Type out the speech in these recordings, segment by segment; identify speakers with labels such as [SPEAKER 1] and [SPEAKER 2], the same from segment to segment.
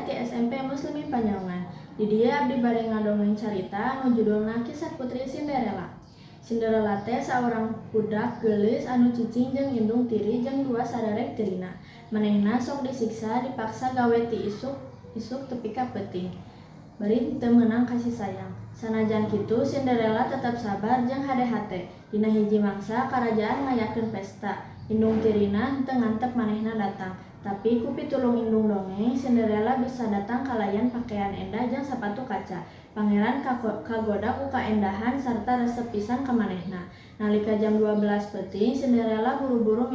[SPEAKER 1] ti SMP Muslimin Panyaungan. Di dieu abdi bade ngadongeng carita anu judulna Kisah Putri Cinderella. Cinderella teh saurang budak geulis anu cicing jeung indung tiri jeung dua saderek tirina. Manehna sok disiksa dipaksa gawe ti isuk tepi ka peuting. Bari teu meunang kasih sayang. Sanajan kitu Cinderella tetap sabar jeung hade-hate. Dina hiji mangsa karajaan ngayakeun pesta. Indung tirina teu ngantep manehna datang. Tapi ku pitulung indung dongeng Cinderella bisa datang kalayan pakaian endah jeung sapatu kaca. Pangeran kagoda ku kaendahan sarta resep pisan ka manehna. Nalika jam 12 peuting Cinderella buru-buru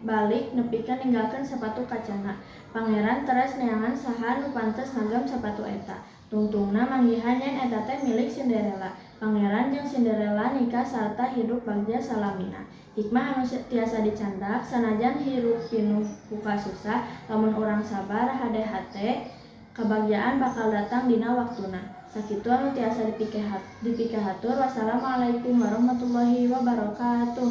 [SPEAKER 1] balik nepikeun ninggalkeun sapatu kacana. Pangeran teras neangan saha nu pantes ngagem sapatu eta. Tungtungna manggihan yen eta teh milik Cinderella. Pangeran jeung Cinderella nikah sarta hidup bagja salamina. Hikmah anu tiasa dicandak sanajan hirup pinuh puka susah, lamun urang sabar hade-hate kabagjaan bakal datang dina waktuna. Sakitu anu tiasa dipikehatur. Wassalamualaikum warahmatullahi wabarakatuh.